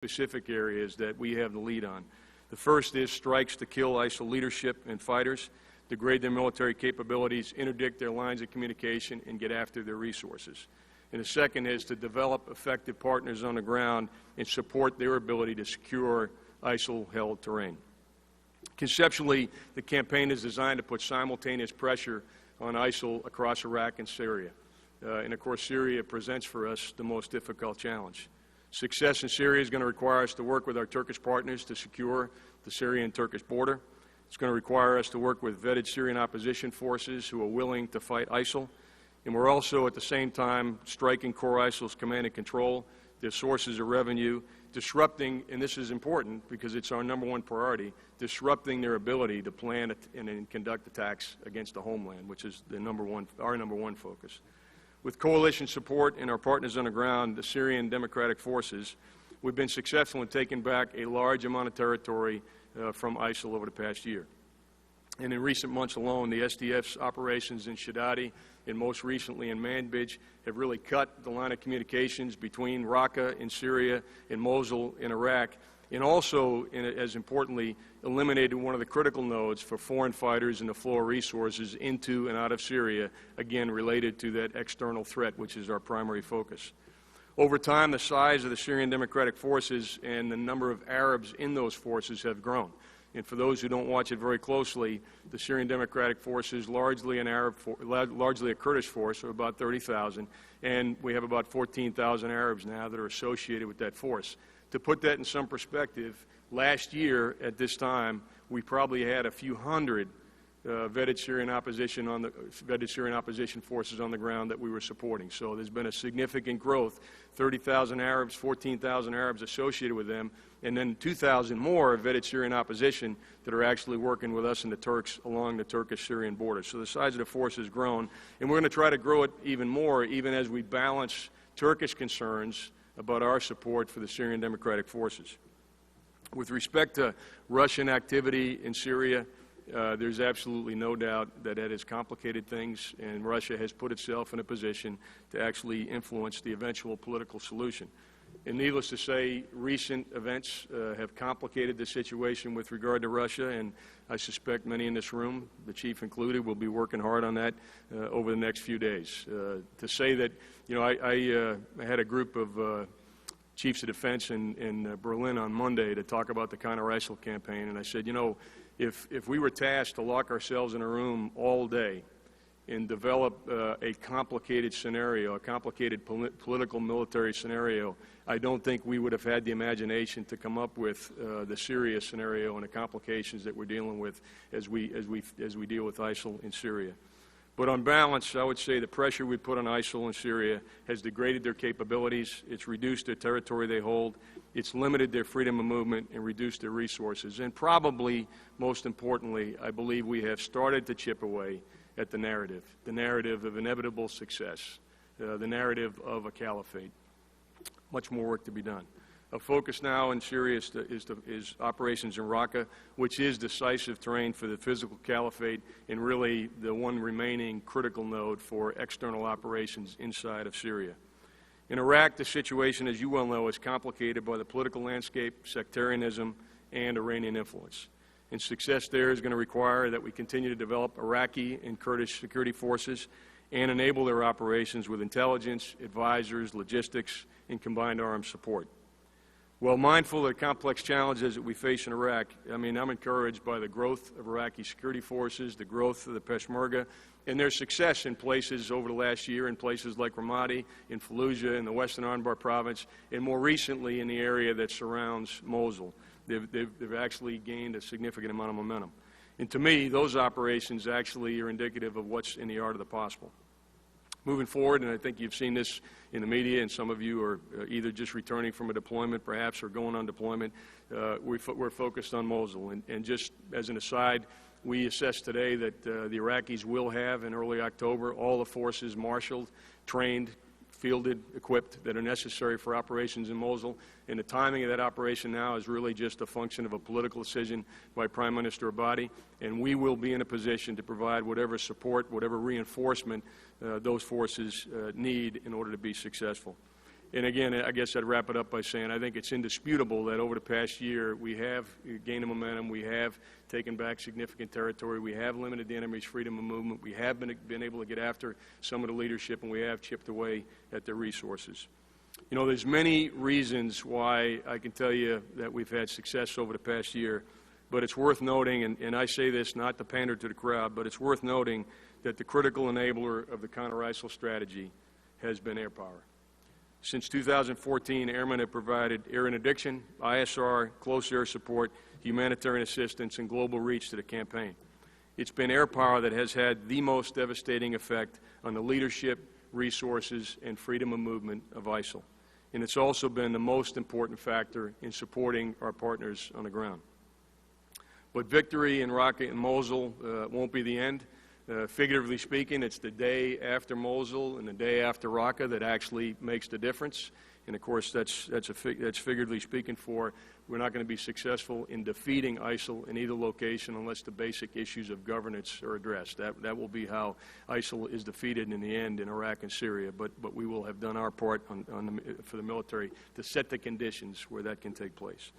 specific areas that we have the lead on. The first is strikes to kill ISIL leadership and fighters, degrade their military capabilities, interdict their lines of communication, and get after their resources. And the second is to develop effective partners on the ground and support their ability to secure ISIL-held terrain. Conceptually, the campaign is designed to put simultaneous pressure on ISIL across Iraq and Syria. And of course, Syria presents for us the most difficult challenge. Success in Syria is going to require us to work with our Turkish partners to secure the Syrian-Turkish border. It's going to require us to work with vetted Syrian opposition forces who are willing to fight ISIL. And we're also, at the same time, striking core ISIL's command and control, their sources of revenue, disrupting, and this is important because it's our #1 priority, disrupting their ability to plan and conduct attacks against the homeland, which is our #1 focus. With coalition support and our partners on the ground, the Syrian Democratic Forces, we've been successful in taking back a large amount of territory from ISIL over the past year. And in recent months alone, the SDF's operations in Shadadi and most recently in Manbij have really cut the line of communications between Raqqa in Syria and Mosul in Iraq, and also, as importantly, eliminated one of the critical nodes for foreign fighters and the flow of resources into and out of Syria, again related to that external threat, which is our primary focus. Over time, the size of the Syrian Democratic Forces and the number of Arabs in those forces have grown. And for those who don't watch it very closely, the Syrian Democratic Forces, largely a Kurdish force of about 30,000, and we have about 14,000 Arabs now that are associated with that force. To put that in some perspective, last year at this time, we probably had a few hundred vetted Syrian opposition forces on the ground that we were supporting. So there's been a significant growth, 30,000 Arabs, 14,000 Arabs associated with them, and then 2,000 more vetted Syrian opposition that are actually working with us and the Turks along the Turkish-Syrian border. So the size of the force has grown, and we're going to try to grow it even more, even as we balance Turkish concerns about our support for the Syrian Democratic Forces. With respect to Russian activity in Syria, there's absolutely no doubt that it has complicated things, and Russia has put itself in a position to actually influence the eventual political solution. And needless to say, recent events have complicated the situation with regard to Russia, and I suspect many in this room, the Chief included, will be working hard on that over the next few days. To say that, you know, I had a group of chiefs of defense in Berlin on Monday to talk about the counter-ISIL campaign, and I said, you know, if we were tasked to lock ourselves in a room all day and develop a complicated scenario, a complicated political military scenario, I don't think we would have had the imagination to come up with the Syria scenario and the complications that we're dealing with as we deal with ISIL in Syria. But on balance, I would say the pressure we put on ISIL in Syria has degraded their capabilities, it's reduced their territory they hold, it's limited their freedom of movement and reduced their resources. And probably, most importantly, I believe we have started to chip away at the narrative of inevitable success, the narrative of a caliphate. Much more work to be done. Our focus now in Syria is operations in Raqqa, which is decisive terrain for the physical caliphate and really the one remaining critical node for external operations inside of Syria. In Iraq, the situation, as you well know, is complicated by the political landscape, sectarianism, and Iranian influence. And success there is going to require that we continue to develop Iraqi and Kurdish security forces and enable their operations with intelligence, advisors, logistics, and combined arms support. Well, mindful of the complex challenges that we face in Iraq, I'm encouraged by the growth of Iraqi security forces, the growth of the Peshmerga, and their success in places over the last year, in places like Ramadi, in Fallujah, in the western Anbar province, and more recently in the area that surrounds Mosul. They've actually gained a significant amount of momentum. And to me, those operations actually are indicative of what's in the art of the possible. Moving forward, and I think you've seen this in the media, and some of you are either just returning from a deployment perhaps or going on deployment, we're focused on Mosul. And just as an aside, we assess today that the Iraqis will have in early October all the forces marshaled, trained, fielded, equipped that are necessary for operations in Mosul. And the timing of that operation now is really just a function of a political decision by Prime Minister Abadi. And we will be in a position to provide whatever support, whatever reinforcement those forces need in order to be successful. And again, I guess I'd wrap it up by saying I think it's indisputable that over the past year we have gained momentum, we have taken back significant territory, we have limited the enemy's freedom of movement, we have been able to get after some of the leadership, and we have chipped away at their resources. You know, there's many reasons why I can tell you that we've had success over the past year, but it's worth noting, and I say this not to pander to the crowd, but it's worth noting that the critical enabler of the counter-ISIL strategy has been air power. Since 2014, airmen have provided air interdiction, ISR, close air support, humanitarian assistance, and global reach to the campaign. It's been air power that has had the most devastating effect on the leadership, resources, and freedom of movement of ISIL. And it's also been the most important factor in supporting our partners on the ground. But victory in Raqqa and Mosul won't be the end. Figuratively speaking, it's the day after Mosul and the day after Raqqa that actually makes the difference. And of course, that's figuratively speaking for we're not going to be successful in defeating ISIL in either location unless the basic issues of governance are addressed. That will be how ISIL is defeated in the end in Iraq and Syria. But we will have done our part for the military to set the conditions where that can take place.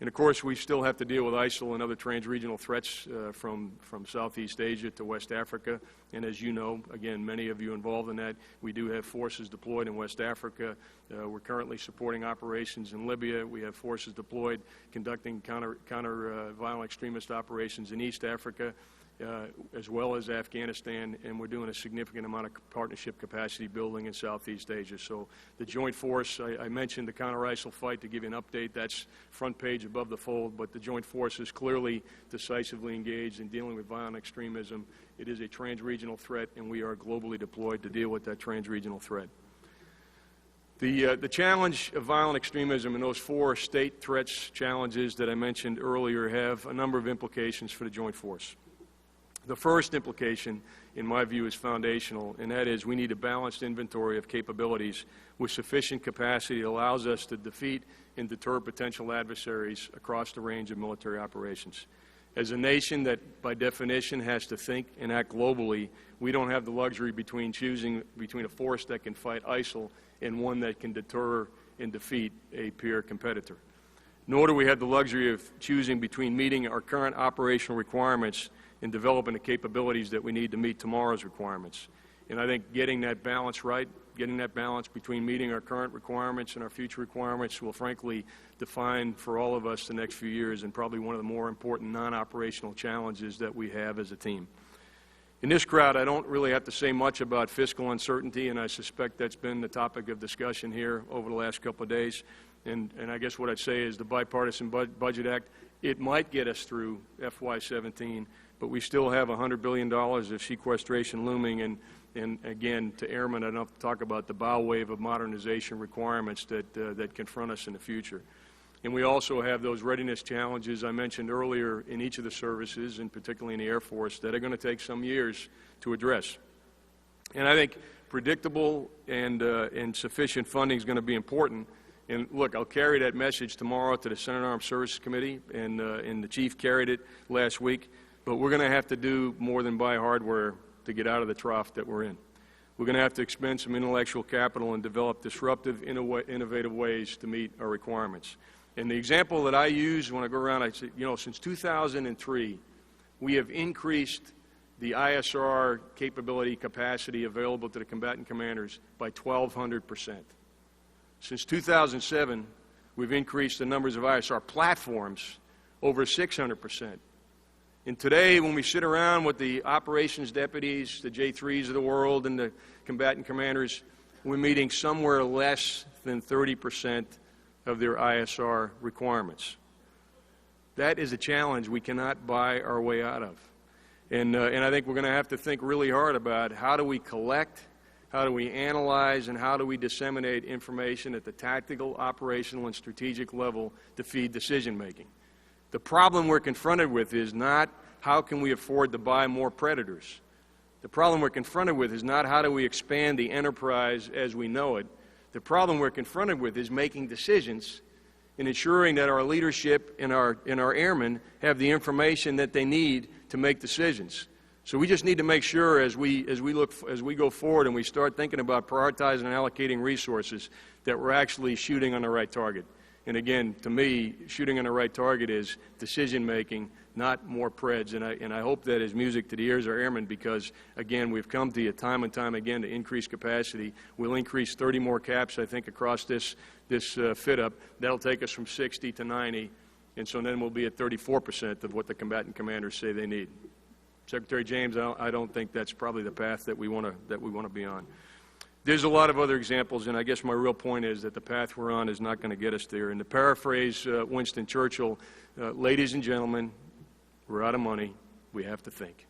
And of course, we still have to deal with ISIL and other trans-regional threats from Southeast Asia to West Africa. And as you know, again, many of you involved in that, we do have forces deployed in West Africa. We're currently supporting operations in Libya. We have forces deployed conducting counter-violent extremist operations in East Africa, as well as Afghanistan, and we're doing a significant amount of partnership capacity building in Southeast Asia. So the joint force, I mentioned the counter-ISIL fight to give you an update. That's front page above the fold, but the joint force is clearly decisively engaged in dealing with violent extremism. It is a trans-regional threat, and we are globally deployed to deal with that trans-regional threat. The challenge of violent extremism and those four state threats challenges that I mentioned earlier have a number of implications for the joint force. The first implication, in my view, is foundational, and that is we need a balanced inventory of capabilities with sufficient capacity that allows us to defeat and deter potential adversaries across the range of military operations. As a nation that, by definition, has to think and act globally, we don't have the luxury between choosing between a force that can fight ISIL and one that can deter and defeat a peer competitor. Nor do we have the luxury of choosing between meeting our current operational requirements and developing the capabilities that we need to meet tomorrow's requirements. And I think getting that balance right, getting that balance between meeting our current requirements and our future requirements will frankly define for all of us the next few years and probably one of the more important non-operational challenges that we have as a team. In this crowd, I don't really have to say much about fiscal uncertainty, and I suspect that's been the topic of discussion here over the last couple of days. And I guess what I'd say is the Bipartisan Budget Act, it might get us through FY17, but we still have $100 billion of sequestration looming, and again, to airmen, I don't have to talk about the bow wave of modernization requirements that confront us in the future. And we also have those readiness challenges I mentioned earlier in each of the services, and particularly in the Air Force, that are going to take some years to address. And I think predictable and sufficient funding is going to be important. And look, I'll carry that message tomorrow to the Senate Armed Services Committee, and the Chief carried it last week. But we're going to have to do more than buy hardware to get out of the trough that we're in. We're going to have to expend some intellectual capital and develop disruptive, innovative ways to meet our requirements. And the example that I use when I go around, I say, you know, since 2003, we have increased the ISR capacity available to the combatant commanders by 1,200%. Since 2007, we've increased the numbers of ISR platforms over 600%. And today, when we sit around with the operations deputies, the J3s of the world, and the combatant commanders, we're meeting somewhere less than 30% of their ISR requirements. That is a challenge we cannot buy our way out of. And I think we're going to have to think really hard about how do we collect, how do we analyze, and how do we disseminate information at the tactical, operational, and strategic level to feed decision-making. The problem we're confronted with is not how can we afford to buy more Predators. The problem we're confronted with is not how do we expand the enterprise as we know it. The problem we're confronted with is making decisions and ensuring that our leadership and our airmen have the information that they need to make decisions. So we just need to make sure as we go forward and we start thinking about prioritizing and allocating resources that we're actually shooting on the right target. And again, to me, shooting on the right target is decision-making, not more preds. And I hope that is music to the ears of our airmen because, again, we've come to you time and time again to increase capacity. We'll increase 30 more caps, I think, across this fit-up. That'll take us from 60 to 90. And so then we'll be at 34% of what the combatant commanders say they need. Secretary James, I don't think that's probably the path that we want to be on. There's a lot of other examples, and I guess my real point is that the path we're on is not going to get us there. And to paraphrase Winston Churchill, ladies and gentlemen, we're out of money. We have to think.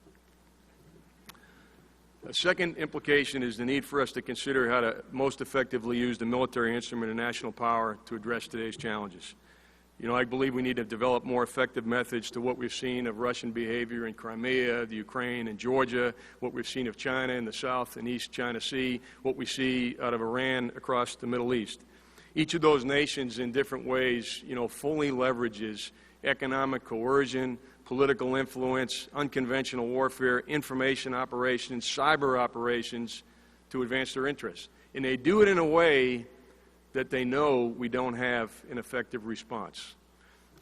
A second implication is the need for us to consider how to most effectively use the military instrument of national power to address today's challenges. You know, I believe we need to develop more effective methods to what we've seen of Russian behavior in Crimea, the Ukraine, and Georgia, what we've seen of China in the South and East China Sea, what we see out of Iran across the Middle East. Each of those nations in different ways, you know, fully leverages economic coercion, political influence, unconventional warfare, information operations, cyber operations to advance their interests. And they do it in a way that they know we don't have an effective response.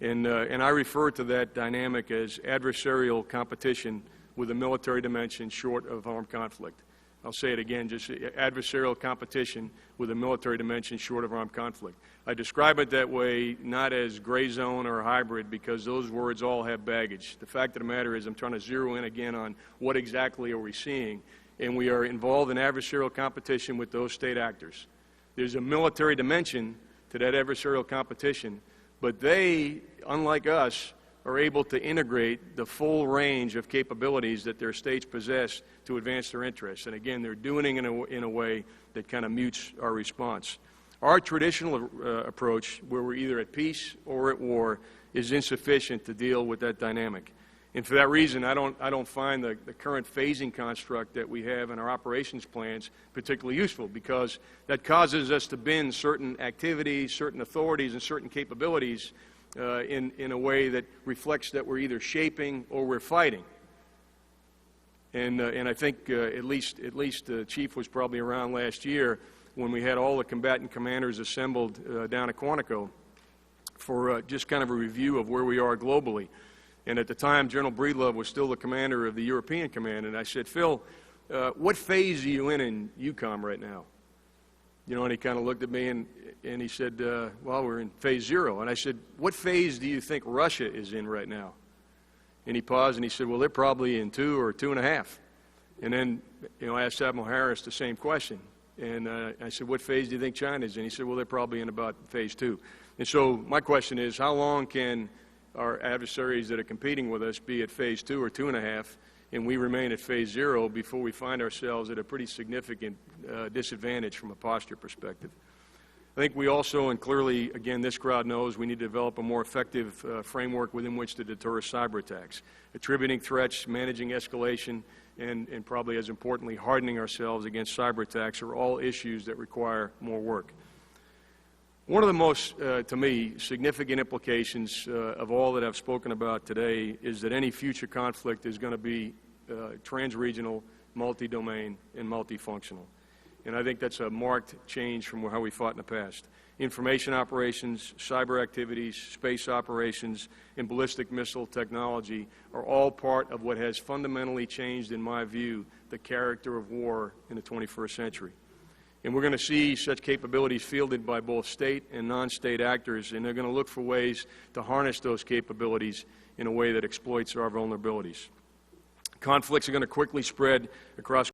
And I refer to that dynamic as adversarial competition with a military dimension short of armed conflict. I'll say it again, just adversarial competition with a military dimension short of armed conflict. I describe it that way not as gray zone or hybrid because those words all have baggage. The fact of the matter is I'm trying to zero in again on what exactly are we seeing, and we are involved in adversarial competition with those state actors. There's a military dimension to that adversarial competition, but they, unlike us, are able to integrate the full range of capabilities that their states possess to advance their interests. And again, they're doing it in a way that kind of mutes our response. Our traditional approach, where we're either at peace or at war, is insufficient to deal with that dynamic. And for that reason, I don't find the current phasing construct that we have in our operations plans particularly useful because that causes us to bend certain activities, certain authorities, and certain capabilities in a way that reflects that we're either shaping or we're fighting. And I think at least the Chief was probably around last year when we had all the combatant commanders assembled down at Quantico for just kind of a review of where we are globally. And at the time, General Breedlove was still the commander of the European Command. And I said, Phil, what phase are you in EUCOM right now? You know, and he kind of looked at me and he said, well, we're in phase 0. And I said, what phase do you think Russia is in right now? And he paused and he said, well, they're probably in 2 or 2.5. And then, you know, I asked Admiral Harris the same question. And I said, what phase do you think China is in? He said, well, they're probably in about phase 2. And so my question is, how long can our adversaries that are competing with us be at phase 2 or 2.5, and we remain at phase 0 before we find ourselves at a pretty significant disadvantage from a posture perspective? I think we also, and clearly, again, this crowd knows we need to develop a more effective framework within which to deter cyber attacks. Attributing threats, managing escalation, and probably as importantly, hardening ourselves against cyber attacks are all issues that require more work. One of the most, to me, significant implications of all that I've spoken about today is that any future conflict is going to be trans-regional, multi-domain, and multifunctional. And I think that's a marked change from how we fought in the past. Information operations, cyber activities, space operations, and ballistic missile technology are all part of what has fundamentally changed, in my view, the character of war in the 21st century. And we're going to see such capabilities fielded by both state and non-state actors, and they're going to look for ways to harness those capabilities in a way that exploits our vulnerabilities. Conflicts are going to quickly spread across